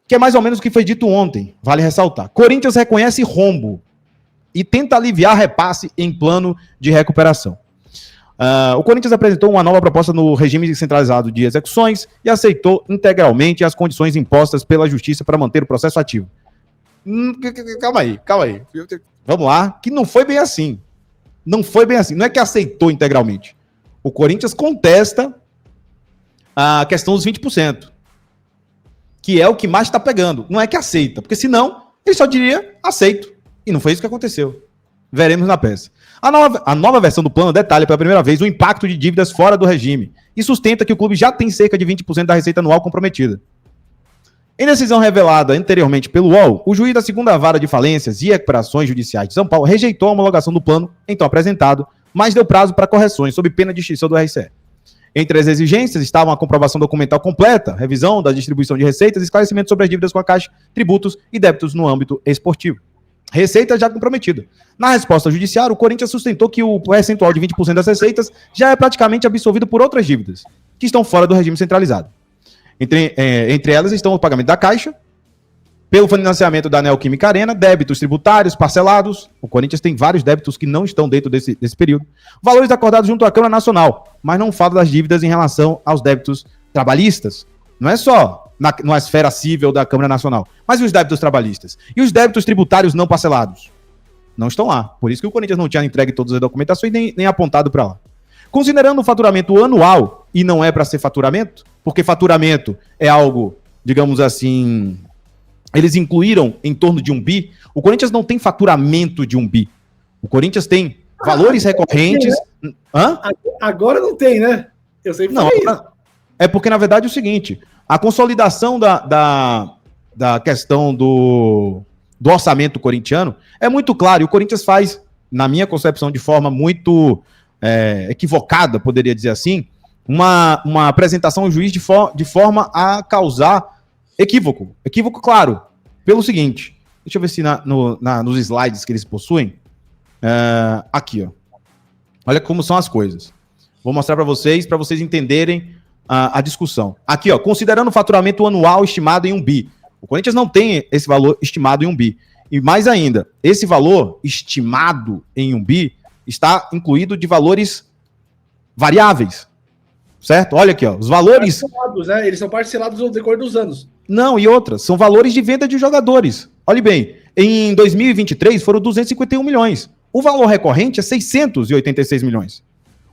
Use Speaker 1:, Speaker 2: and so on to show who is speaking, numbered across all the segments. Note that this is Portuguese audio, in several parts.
Speaker 1: Que é mais ou menos o que foi dito ontem, vale ressaltar. Corinthians reconhece rombo e tenta aliviar repasse em plano de recuperação. O Corinthians apresentou uma nova proposta no regime centralizado de execuções e aceitou integralmente as condições impostas pela Justiça para manter o processo ativo. Calma aí. Vamos lá, que não foi bem assim. Não foi bem assim. Não é que aceitou integralmente. O Corinthians contesta a questão dos 20%, que é o que mais está pegando. Não é que aceita, porque senão ele só diria aceito. E não foi isso que aconteceu. Veremos na peça. A nova versão do plano detalha pela primeira vez o impacto de dívidas fora do regime e sustenta que o clube já tem cerca de 20% da receita anual comprometida. Em decisão revelada anteriormente pelo UOL, o juiz da segunda vara de falências e recuperações judiciais de São Paulo rejeitou a homologação do plano, então apresentado, mas deu prazo para correções, sob pena de extinção do RCE. Entre as exigências estavam a comprovação documental completa, revisão da distribuição de receitas e esclarecimento sobre as dívidas com a Caixa, tributos e débitos no âmbito esportivo. Receita já comprometida. Na resposta judiciária, o Corinthians sustentou que o percentual de 20% das receitas já é praticamente absorvido por outras dívidas, que estão fora do regime centralizado. Entre elas estão o pagamento da Caixa, pelo financiamento da Neoquímica Arena, débitos tributários parcelados. O Corinthians tem vários débitos que não estão dentro desse período. Valores acordados junto à Câmara Nacional, mas não fala das dívidas em relação aos débitos trabalhistas. Não é só na esfera civil da Câmara Nacional, mas e os débitos trabalhistas? E os débitos tributários não parcelados? Não estão lá. Por isso que o Corinthians não tinha entregue todas as documentações e nem apontado para lá. Considerando o faturamento anual, e não é para ser faturamento, porque faturamento é algo, digamos assim, eles incluíram em torno de 1 bi, o Corinthians não tem faturamento de 1 bi. O Corinthians tem valores recorrentes...
Speaker 2: Tem, né? Hã? Agora não tem, né? Eu sempre falei isso.
Speaker 1: É porque, na verdade, é o seguinte, a consolidação da questão do orçamento corintiano é muito claro, e o Corinthians faz, na minha concepção, de forma muito equivocada, poderia dizer assim, uma apresentação ao juiz de forma a causar equívoco. Equívoco, claro, pelo seguinte, deixa eu ver se nos slides que eles possuem, aqui, ó. Olha como são as coisas. Vou mostrar para vocês entenderem a discussão. Aqui, ó, considerando o faturamento anual estimado em 1 bi. O Corinthians não tem esse valor estimado em 1 bi. E mais ainda, esse valor estimado em 1 bi está incluído de valores variáveis. Certo? Olha aqui, ó, os valores...
Speaker 2: Né? Eles são parcelados no decorrer dos anos.
Speaker 1: Não, e outras, são valores de venda de jogadores. Olhe bem, em 2023 foram 251 milhões. O valor recorrente é 686 milhões.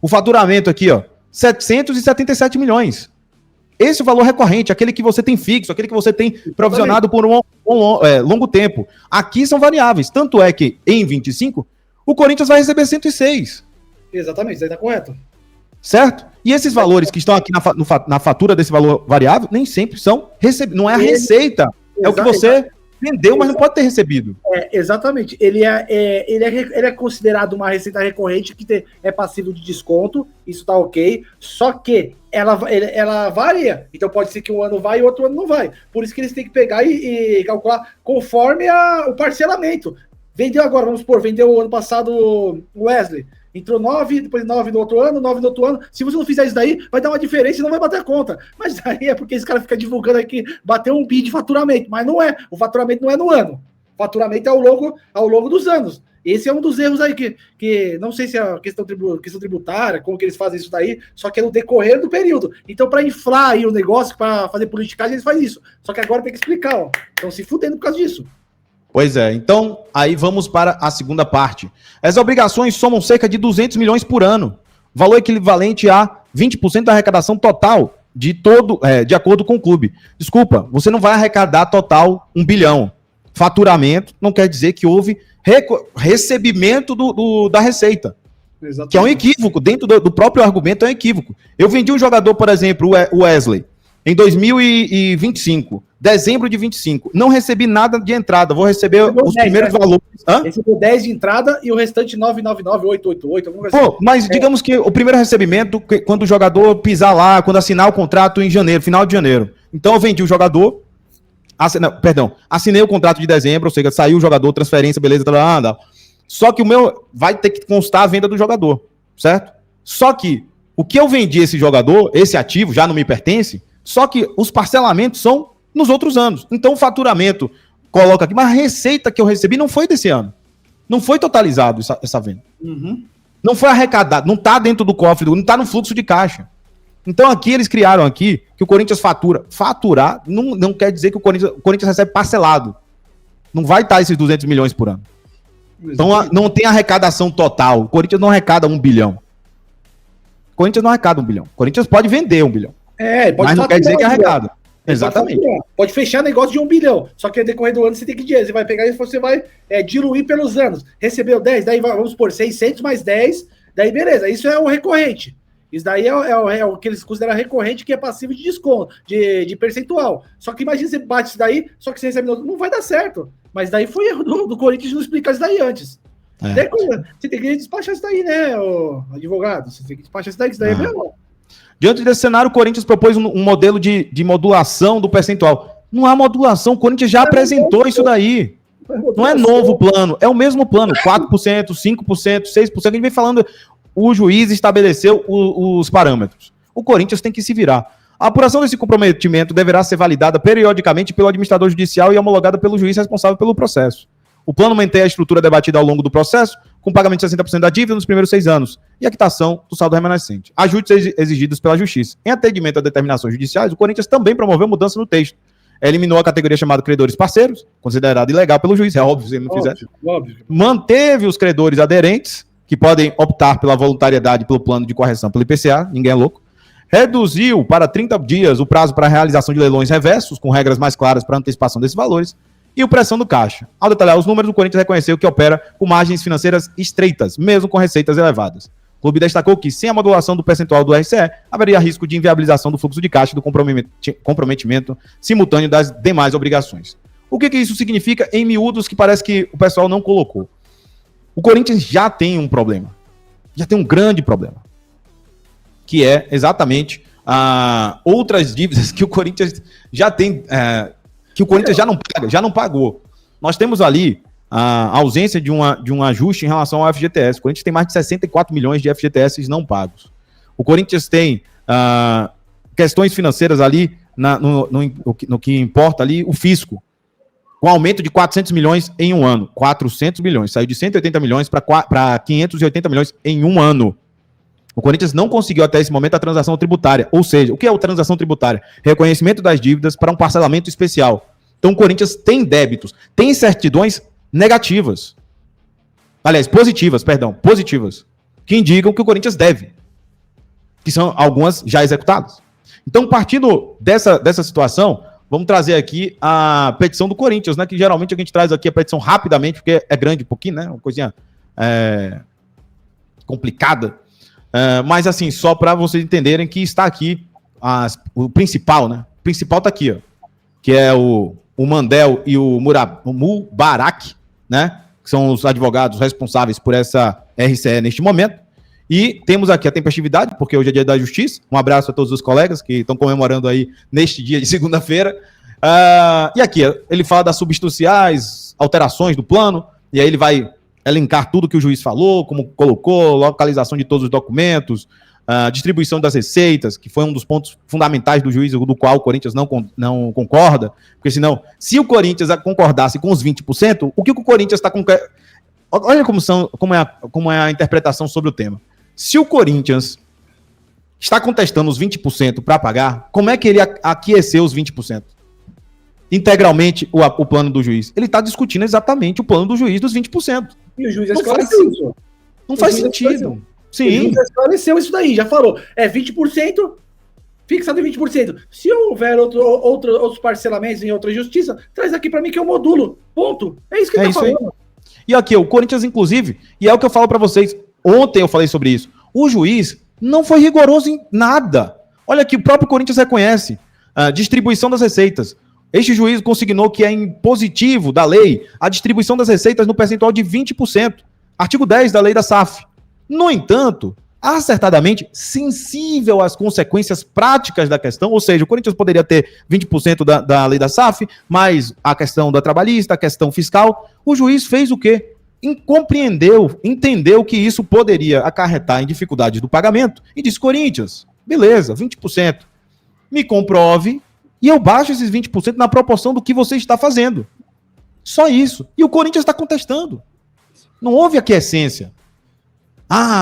Speaker 1: O faturamento aqui, ó, 777 milhões. Esse é o valor recorrente, aquele que você tem fixo, aquele que você tem provisionado por um longo tempo. Aqui são variáveis. Tanto é que, em 25, o Corinthians vai receber 106.
Speaker 2: Exatamente, isso aí tá correto.
Speaker 1: Certo? E esses valores que estão aqui na fatura desse valor variável, nem sempre são recebidos. Não é a receita, é o que você vendeu, mas não pode ter recebido.
Speaker 2: Exatamente. Ele é considerado uma receita recorrente que é passivo de desconto, isso tá ok, só que ela varia. Então pode ser que um ano vai e outro ano não vai. Por isso que eles têm que pegar e calcular conforme o parcelamento. Vendeu agora, vamos supor, vendeu o ano passado o Wesley. Entrou 9, depois 9 no outro ano, 9 no outro ano. Se você não fizer isso daí, vai dar uma diferença e não vai bater a conta. Mas daí é porque esse cara fica divulgando aqui, bateu 1 bi de faturamento. Mas não é. O faturamento não é no ano. O faturamento é ao longo dos anos. Esse é um dos erros aí que não sei se é a questão tributária, como que eles fazem isso daí, só que é no decorrer do período. Então, para inflar aí o negócio, para fazer politicagem, eles fazem isso. Só que agora tem que explicar, ó. Estão se fudendo por causa disso.
Speaker 1: Pois é, então aí vamos para a segunda parte. As obrigações somam cerca de 200 milhões por ano, valor equivalente a 20% da arrecadação total de acordo com o clube. Desculpa, você não vai arrecadar total 1 bilhão. Faturamento não quer dizer que houve recebimento da receita. Exatamente. Que é um equívoco, dentro do próprio argumento é um equívoco. Eu vendi um jogador, por exemplo, o Wesley, em 2025, dezembro de 25, não recebi nada de entrada, vou receber os 10, primeiros valores.
Speaker 2: Recebeu 10 de entrada e o restante 999, 888, alguma coisa assim.
Speaker 1: Mas digamos que o primeiro recebimento, quando o jogador pisar lá, quando assinar o contrato em janeiro, final de janeiro. Então eu vendi o jogador, assinei o contrato de dezembro, ou seja, saiu o jogador, transferência, beleza, só que o meu vai ter que constar a venda do jogador, certo? Só que o que eu vendi esse jogador, esse ativo, já não me pertence, só que os parcelamentos são nos outros anos. Então o faturamento coloca aqui, mas a receita que eu recebi não foi desse ano. Não foi totalizado essa venda.
Speaker 2: Uhum.
Speaker 1: Não foi arrecadado, não está dentro do cofre, não está no fluxo de caixa. Então aqui eles criaram aqui que o Corinthians fatura. Faturar não quer dizer que o Corinthians recebe parcelado. Não vai estar esses 200 milhões por ano. Então não tem arrecadação total. O Corinthians não arrecada 1 bilhão. O Corinthians não arrecada 1 bilhão. O Corinthians pode vender 1 bilhão. Mas não quer dizer que arrecada. Exatamente.
Speaker 2: Pode fechar negócio de 1 bilhão. Só que no decorrer do ano você tem que dinheiro. Você vai pegar e você vai diluir pelos anos. Recebeu 10, daí vamos por 600 mais 10. Daí beleza. Isso é o recorrente. Isso daí é o que eles consideram recorrente, que é passivo de desconto, de percentual. Só que imagina você bate isso daí, só que você recebe não vai dar certo. Mas daí foi erro do Corinthians não explicar isso daí antes. Você tem que despachar isso daí, né, o advogado? Você tem que despachar isso daí, que isso daí é mesmo.
Speaker 1: Diante desse cenário, o Corinthians propôs um modelo de modulação do percentual. Não há modulação, o Corinthians já apresentou isso daí. Não é novo plano, é o mesmo plano. 4%, 5%, 6%. A gente vem falando, o juiz estabeleceu os parâmetros. O Corinthians tem que se virar. A apuração desse comprometimento deverá ser validada periodicamente pelo administrador judicial e homologada pelo juiz responsável pelo processo. O plano mantém a estrutura debatida ao longo do processo, com pagamento de 60% da dívida nos primeiros 6 anos e a quitação do saldo remanescente. Ajustes exigidos pela Justiça. Em atendimento a determinações judiciais, o Corinthians também promoveu mudança no texto. Eliminou a categoria chamada credores parceiros, considerada ilegal pelo juiz, é óbvio se ele não fizer. Óbvio. Manteve os credores aderentes, que podem optar pela voluntariedade pelo plano de correção pelo IPCA, ninguém é louco. Reduziu para 30 dias o prazo para a realização de leilões reversos, com regras mais claras para antecipação desses valores, e o pressão do caixa. Ao detalhar os números, o Corinthians reconheceu que opera com margens financeiras estreitas, mesmo com receitas elevadas. O clube destacou que, sem a modulação do percentual do RCE, haveria risco de inviabilização do fluxo de caixa e do comprometimento simultâneo das demais obrigações. O que isso significa em miúdos que parece que o pessoal não colocou? O Corinthians já tem um problema. Já tem um grande problema. Que é exatamente outras dívidas que o Corinthians já tem... que o Corinthians já não pagou. Nós temos ali a ausência de um ajuste em relação ao FGTS. O Corinthians tem mais de 64 milhões de FGTS não pagos. O Corinthians tem questões financeiras ali no que importa ali, o fisco, com aumento de 400 milhões em um ano. 400 milhões. Saiu de 180 milhões para 580 milhões em um ano. O Corinthians não conseguiu até esse momento a transação tributária. Ou seja, o que é a transação tributária? Reconhecimento das dívidas para um parcelamento especial. Então o Corinthians tem débitos, tem certidões negativas. Aliás, positivas, que indicam que o Corinthians deve. Que são algumas já executadas. Então, partindo dessa situação, vamos trazer aqui a petição do Corinthians, né? Que geralmente a gente traz aqui a petição rapidamente, porque é grande um pouquinho, né? Uma coisinha complicada. Mas assim, só para vocês entenderem que está aqui o principal, né? O principal está aqui, ó, que é o Mandel e o Mubarak, né? Que são os advogados responsáveis por essa RCE neste momento. E temos aqui a tempestividade, porque hoje é dia da justiça. Um abraço a todos os colegas que estão comemorando aí neste dia de segunda-feira. E aqui, ele fala das substanciais, alterações do plano, e aí ele vai elencar tudo que o juiz falou, como colocou, localização de todos os documentos, distribuição das receitas, que foi um dos pontos fundamentais do juiz, do qual o Corinthians não concorda, porque senão, se o Corinthians concordasse com os 20%, o que o Corinthians está com... Olha como é a interpretação sobre o tema. Se o Corinthians está contestando os 20% para pagar, como é que ele aqueceu os 20%? Integralmente o plano do juiz. Ele está discutindo exatamente o plano do juiz dos 20%.
Speaker 2: E o juiz esclareceu isso.
Speaker 1: Não faz sentido. Sim.
Speaker 2: O juiz esclareceu isso daí, já falou. 20%, fixado em 20%. Se houver outros parcelamentos em outra justiça, traz aqui para mim que eu modulo. Ponto. É isso que ele está falando. Aí.
Speaker 1: E aqui, o Corinthians, inclusive, e é o que eu falo para vocês, ontem eu falei sobre isso, o juiz não foi rigoroso em nada. Olha aqui, o próprio Corinthians reconhece a distribuição das receitas. Este juiz consignou que é impositivo da lei a distribuição das receitas no percentual de 20%. Artigo 10 da lei da SAF. No entanto, acertadamente sensível às consequências práticas da questão, ou seja, o Corinthians poderia ter 20% da lei da SAF, mais a questão da trabalhista, a questão fiscal. O juiz fez o quê? entendeu que isso poderia acarretar em dificuldades do pagamento e disse: Corinthians, beleza, 20%. Me comprove e eu baixo esses 20% na proporção do que você está fazendo. Só isso. E o Corinthians está contestando. Não houve aquiescência.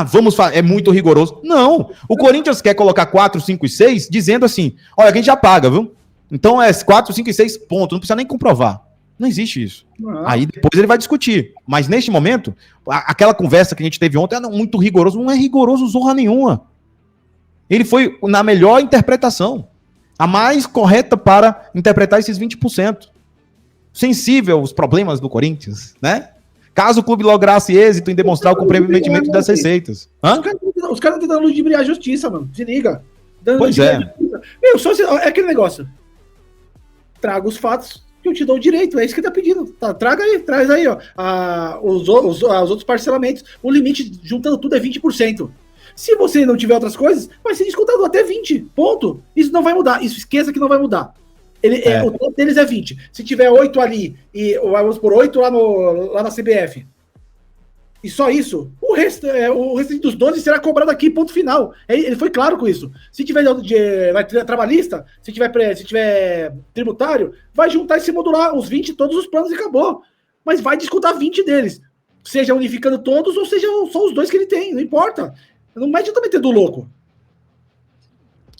Speaker 1: Vamos fazer, é muito rigoroso. Não. O Corinthians quer colocar 4, 5 e 6, dizendo assim: olha, a gente já paga, viu? Então é 4, 5 e 6 pontos. Não precisa nem comprovar. Não existe isso. Não. Aí depois ele vai discutir. Mas neste momento, aquela conversa que a gente teve ontem, muito rigoroso. Não é rigoroso zorra nenhuma. Ele foi na melhor interpretação. A mais correta para interpretar esses 20%. Sensível aos problemas do Corinthians, né? Caso o clube lograsse êxito em demonstrar o comprometimento das receitas.
Speaker 2: Os caras estão dando ludibriar a justiça, mano. Se liga.
Speaker 1: Pois é.
Speaker 2: Meu, é aquele negócio. Traga os fatos que eu te dou o direito. É isso que ele tá pedindo. Traga aí, traz aí, ó. Os outros parcelamentos. O limite, juntando tudo, é 20%. Se você não tiver outras coisas, vai ser descontado até 20. Ponto. Isso não vai mudar. Isso esqueça que não vai mudar. O total deles é 20. Se tiver 8 ali, e vamos por 8 lá na CBF, e só isso, o resto dos 12 será cobrado aqui, ponto final. Ele foi claro com isso. Se tiver vai ter trabalhista, se tiver tributário, vai juntar esse modular, os 20, todos os planos e acabou. Mas vai descontar 20 deles. Seja unificando todos, ou seja só os 2 que ele tem, não importa. Não mete também tendo louco.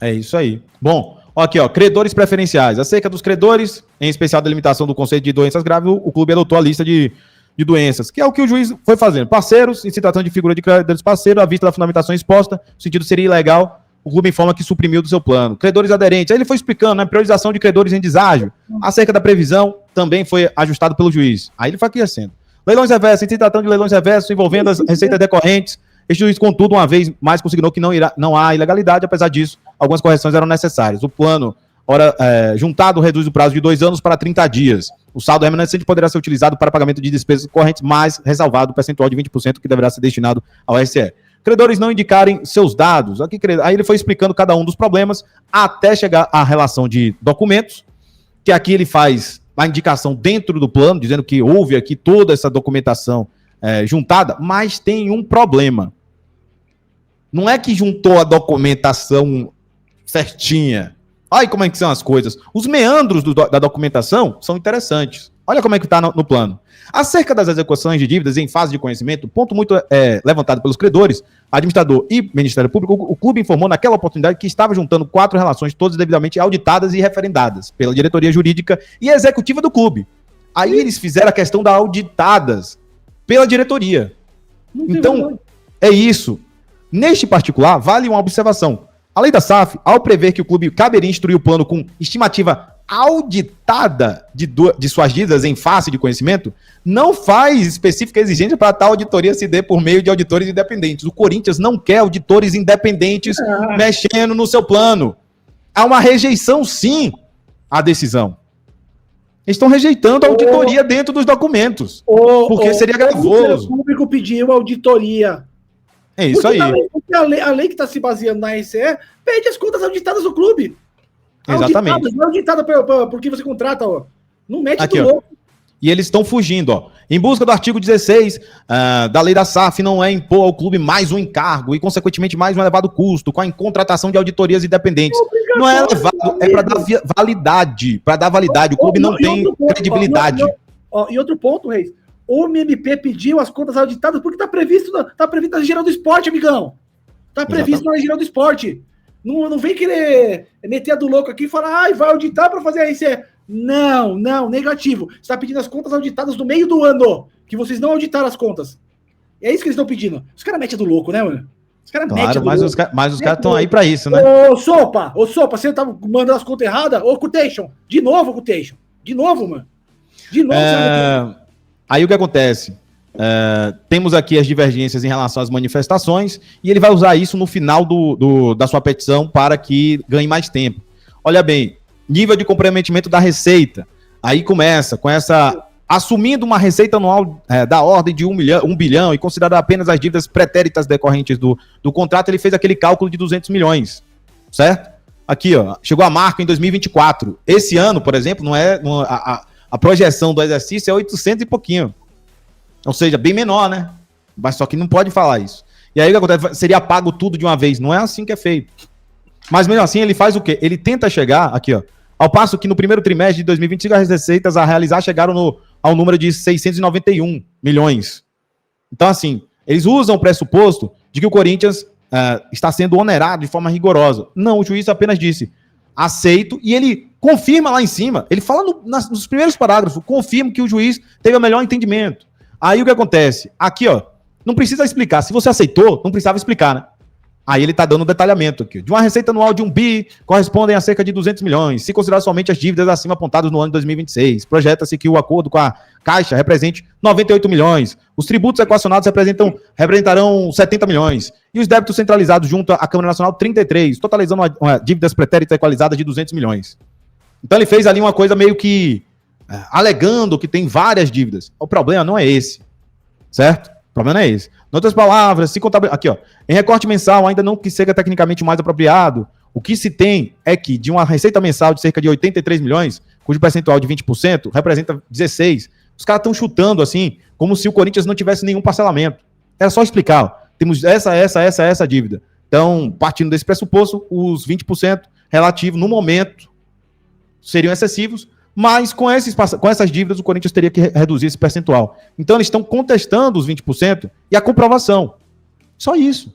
Speaker 1: É isso aí. Bom, aqui, ó, credores preferenciais. Acerca dos credores, em especial da limitação do conceito de doenças graves, o clube adotou a lista de doenças, que é o que o juiz foi fazendo. Parceiros, em se tratando de figura de credores parceiro, à vista da fundamentação exposta, o sentido seria ilegal, o clube informa que suprimiu do seu plano. Credores aderentes, aí ele foi explicando, né, priorização de credores em deságio. Acerca da previsão, também foi ajustado pelo juiz. Aí ele foi aquecendo. Leilões reversos, em se tratando de leilões reversos, envolvendo as receitas decorrentes, este juiz, contudo, uma vez mais consignou que não há ilegalidade, apesar disso, algumas correções eram necessárias. O plano, juntado, reduz o prazo de 2 anos para 30 dias. O saldo remanescente poderá ser utilizado para pagamento de despesas correntes, mas ressalvado o percentual de 20% que deverá ser destinado ao SE. Credores não indicarem seus dados. Aí ele foi explicando cada um dos problemas, até chegar à relação de documentos, que aqui ele faz a indicação dentro do plano, dizendo que houve aqui toda essa documentação juntada, mas tem um problema. Não é que juntou a documentação certinha. Olha como é que são as coisas. Os meandros da documentação são interessantes. Olha como é que está no plano. Acerca das execuções de dívidas em fase de conhecimento, ponto muito levantado pelos credores, administrador e Ministério Público, o clube informou naquela oportunidade que estava juntando 4 relações, todas devidamente auditadas e referendadas pela diretoria jurídica e executiva do clube. Aí eles fizeram a questão da auditadas pela diretoria. Então, é isso. Neste particular, vale uma observação. A lei da SAF, ao prever que o clube caberia instruir o plano com estimativa auditada de suas dívidas em face de conhecimento, não faz específica exigência para tal auditoria se dê por meio de auditores independentes. O Corinthians não quer auditores independentes mexendo no seu plano. Há uma rejeição, sim, à decisão. Eles estão rejeitando a auditoria dentro dos documentos, porque seria gravoso.
Speaker 2: O público pediu auditoria.
Speaker 1: É isso aí.
Speaker 2: A lei que está se baseando na RCE pede as contas auditadas do clube.
Speaker 1: Exatamente.
Speaker 2: Não é auditada por que você contrata, ó. Não mete aqui, do louco.
Speaker 1: E eles estão fugindo, ó. Em busca do artigo 16 da lei da SAF, não é impor ao clube mais um encargo e, consequentemente, mais um elevado custo com a contratação de auditorias independentes. Não é elevado, é para dar validade. Para dar validade. O clube não tem credibilidade.
Speaker 2: E outro ponto, Reis. O MMP pediu as contas auditadas porque está previsto na Lei Geral do Esporte, amigão. Está previsto na Lei Geral do Esporte. Não vem querer meter a do louco aqui e falar, vai auditar para fazer a RCE. Não, negativo. Você está pedindo as contas auditadas no meio do ano, que vocês não auditaram as contas. É isso que eles estão pedindo. Os caras metem a do louco, né, mano? Os caras metem a do louco.
Speaker 1: Mas os caras estão aí para isso, né?
Speaker 2: Ô, Sopa, você tá mandando as contas erradas? Ô, Quotation, de novo, mano. De novo,
Speaker 1: Aí o que acontece? Temos aqui as divergências em relação às manifestações e ele vai usar isso no final da sua petição para que ganhe mais tempo. Olha bem, nível de comprometimento da receita. Aí começa com essa... Assumindo uma receita anual da ordem de 1 bilhão e considerando apenas as dívidas pretéritas decorrentes do contrato, ele fez aquele cálculo de 200 milhões, certo? Aqui, ó, chegou a marca em 2024. Esse ano, por exemplo, a projeção do exercício é 800 e pouquinho. Ou seja, bem menor, né? Mas só que não pode falar isso. E aí o que acontece? Seria pago tudo de uma vez. Não é assim que é feito. Mas mesmo assim, ele faz o quê? Ele tenta chegar, aqui, ó, ao passo que no primeiro trimestre de 2025 as receitas a realizar chegaram ao número de 691 milhões. Então, assim, eles usam o pressuposto de que o Corinthians está sendo onerado de forma rigorosa. Não, o juiz apenas disse, aceito, e ele confirma lá em cima, ele fala nos primeiros parágrafos, confirma que o juiz teve o melhor entendimento. Aí o que acontece? Aqui, ó, não precisa explicar. Se você aceitou, não precisava explicar, né? Aí ele está dando um detalhamento aqui. De uma receita anual de 1 bi, correspondem a cerca de 200 milhões. Se considerar somente as dívidas acima apontadas no ano de 2026, projeta-se que o acordo com a Caixa represente 98 milhões. Os tributos equacionados representarão 70 milhões. E os débitos centralizados junto à Câmara Nacional, 33, totalizando uma dívidas pretéritas equalizadas de 200 milhões. Então ele fez ali uma coisa meio que alegando que tem várias dívidas. O problema não é esse, certo? O problema não é esse. Em outras palavras, se contabilizar... Aqui, ó. Em recorte mensal, ainda não que seja tecnicamente mais apropriado, o que se tem é que de uma receita mensal de cerca de 83 milhões, cujo percentual de 20% representa 16, os caras estão chutando assim, como se o Corinthians não tivesse nenhum parcelamento. Era só explicar. Ó. Temos essa dívida. Então, partindo desse pressuposto, os 20% relativos, no momento, seriam excessivos, mas com essas dívidas o Corinthians teria que reduzir esse percentual. Então eles estão contestando os 20% e a comprovação. Só isso.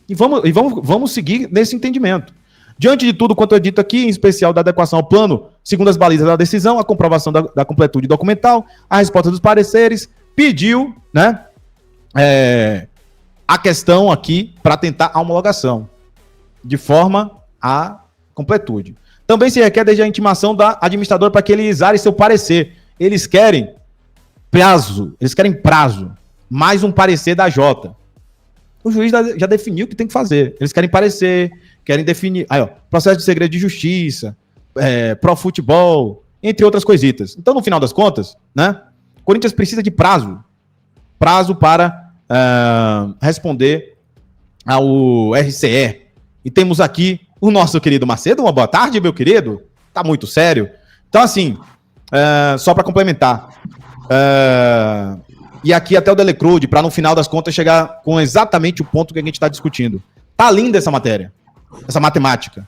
Speaker 1: E vamos seguir nesse entendimento. Diante de tudo quanto é dito aqui, em especial da adequação ao plano, segundo as balizas da decisão, a comprovação da completude documental, a resposta dos pareceres, pediu, né, a questão aqui para tentar a homologação, de forma à completude. Também se requer desde a intimação da administradora para que ele exare seu parecer. Eles querem prazo, mais um parecer da Jota. O juiz já definiu o que tem que fazer. Eles querem parecer, querem definir. Aí, ó, processo de segredo de justiça, pro futebol, entre outras coisitas. Então, no final das contas, né, o Corinthians precisa de prazo para responder ao RCE. E temos aqui o nosso querido Macedo. Uma boa tarde, meu querido. Tá muito sério. Então, assim, só para complementar. E aqui até o Delecrude, para no final das contas chegar com exatamente o ponto que a gente está discutindo. Tá linda essa matéria, essa matemática.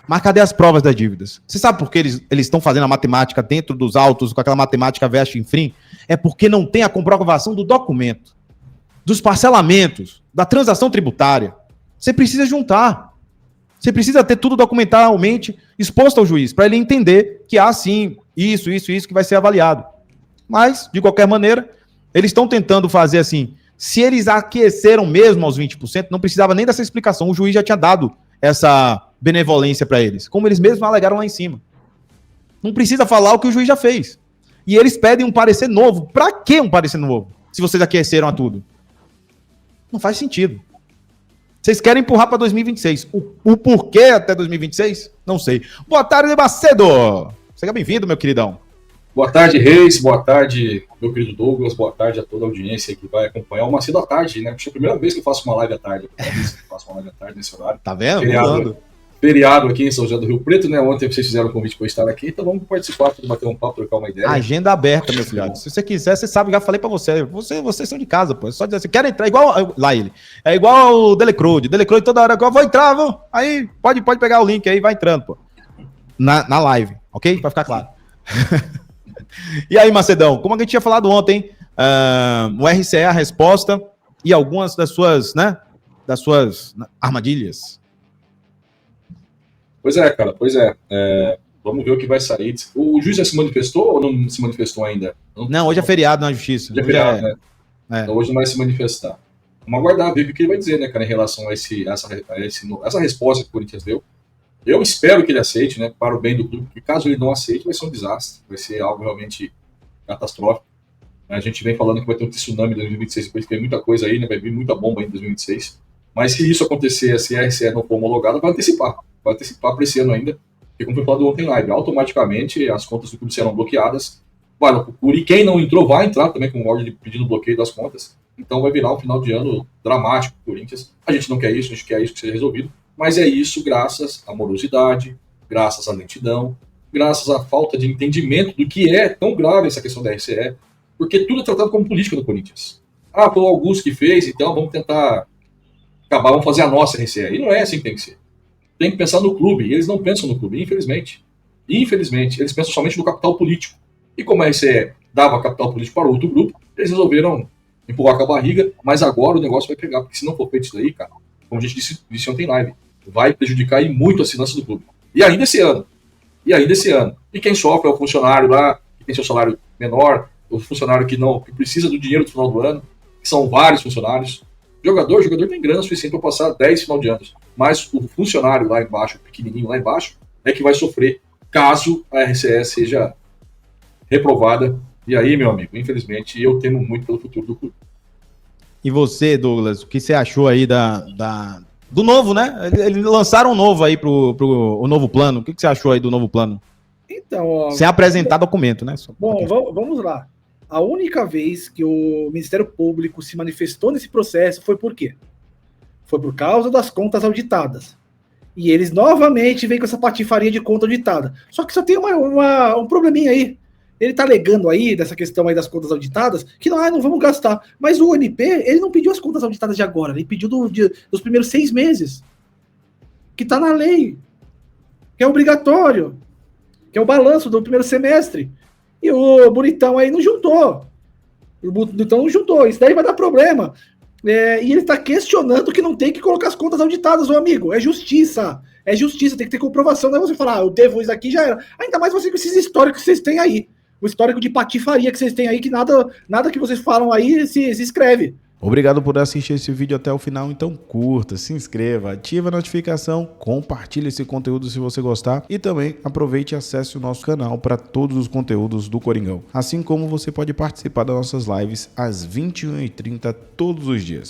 Speaker 1: Mas cadê as provas das dívidas? Você sabe por que eles estão fazendo a matemática dentro dos autos, com aquela matemática veste infrim? É porque não tem a comprovação do documento, dos parcelamentos, da transação tributária. Você precisa juntar. Você precisa ter tudo documentalmente exposto ao juiz, para ele entender que há sim isso que vai ser avaliado. Mas, de qualquer maneira, eles estão tentando fazer assim. Se eles aqueceram mesmo aos 20%, não precisava nem dessa explicação. O juiz já tinha dado essa benevolência para eles, como eles mesmos alegaram lá em cima. Não precisa falar o que o juiz já fez. E eles pedem um parecer novo. Para que um parecer novo? Se vocês aqueceram a tudo. Não faz sentido. Vocês querem empurrar para 2026. O porquê até 2026? Não sei. Boa tarde, Macedo. Seja bem-vindo, meu queridão.
Speaker 3: Boa tarde, Reis. Boa tarde, meu querido Douglas. Boa tarde a toda a audiência que vai acompanhar o Macedo à tarde, né? Acho que é a primeira vez que eu faço uma live à tarde. Nesse horário.
Speaker 1: Tá vendo?
Speaker 3: Feriado aqui em São José do Rio Preto, né? Ontem vocês fizeram o convite para eu estar aqui, então vamos participar, bater um papo, trocar uma ideia.
Speaker 1: Agenda aberta, meu filho. Se você quiser, você sabe, já falei para você. Vocês são de casa, pô. É só dizer assim, quer entrar igual lá ele. É igual o Delecrude. Delecrude toda hora, eu vou entrar, vou. Aí pode pegar o link aí, vai entrando, pô. Na live, ok? Para ficar claro. E aí, Macedão, como a gente tinha falado ontem, o RCE, a resposta e algumas das suas armadilhas.
Speaker 3: Pois é, cara, vamos ver o que vai sair. O juiz já se manifestou ou não se manifestou ainda?
Speaker 1: Não, hoje é feriado na justiça.
Speaker 3: Hoje é feriado, né? Então hoje não vai se manifestar. Vamos aguardar, ver o que ele vai dizer, né, cara, em relação a essa resposta que o Corinthians deu. Eu espero que ele aceite, né, para o bem do clube, porque caso ele não aceite, vai ser um desastre, vai ser algo realmente catastrófico. A gente vem falando que vai ter um tsunami em 2026, depois tem muita coisa aí, né, vai vir muita bomba aí em 2026. Mas se isso acontecer, se a RCE não for homologada, vai antecipar para esse ano ainda, porque como foi falado ontem em live, automaticamente as contas do clube serão bloqueadas, e quem não entrou vai entrar também com ordem pedindo bloqueio das contas, então vai virar um final de ano dramático para o Corinthians. A gente não quer isso, a gente quer isso que seja resolvido, mas é isso graças à morosidade, graças à lentidão, graças à falta de entendimento do que é tão grave essa questão da RCE, Porque tudo é tratado como política do Corinthians. Ah, foi o Augusto que fez, então vamos tentar acabar, vamos fazer a nossa RCE. E não é assim que tem que ser. Tem que pensar no clube, e eles não pensam no clube, infelizmente. Infelizmente, eles pensam somente no capital político. E como a RCE dava capital político para outro grupo, eles resolveram empurrar com a barriga, mas agora o negócio vai pegar, porque se não for feito isso daí, cara, como a gente disse ontem em live, vai prejudicar muito a finança do clube. E ainda esse ano. E quem sofre é o funcionário lá, que tem seu salário menor, o funcionário que precisa do dinheiro do final do ano, que são vários funcionários. O jogador tem grana suficiente para passar 10 final de anos, mas o funcionário lá embaixo, pequenininho lá embaixo, é que vai sofrer caso a RCE seja reprovada. E aí, meu amigo, infelizmente, eu temo muito pelo futuro do clube.
Speaker 1: E você, Douglas, o que você achou aí do novo, né? Eles lançaram um novo aí o novo plano. O que você achou aí do novo plano?
Speaker 2: Então, ó,
Speaker 1: sem apresentar documento, né?
Speaker 2: Bom, vamos lá. A única vez que o Ministério Público se manifestou nesse processo foi por quê? Foi por causa das contas auditadas. E eles novamente vêm com essa patifaria de conta auditada. Só que só tem um probleminha aí. Ele tá alegando aí, dessa questão aí das contas auditadas, que não vamos gastar. Mas o ONP, ele não pediu as contas auditadas de agora, ele pediu dos primeiros 6 meses. Que tá na lei. Que é obrigatório. Que é o balanço do primeiro semestre. E o bonitão aí não juntou. Isso daí vai dar problema. E ele tá questionando que não tem que colocar as contas auditadas, ô amigo. É justiça. É justiça, tem que ter comprovação. Não é você falar, eu devo isso aqui, já era. Ainda mais você com esses históricos que vocês têm aí. O histórico de patifaria que vocês têm aí, que nada que vocês falam aí se escreve.
Speaker 1: Obrigado por assistir esse vídeo até o final, então curta, se inscreva, ative a notificação, compartilhe esse conteúdo se você gostar e também aproveite e acesse o nosso canal para todos os conteúdos do Coringão. Assim como você pode participar das nossas lives às 21h30 todos os dias.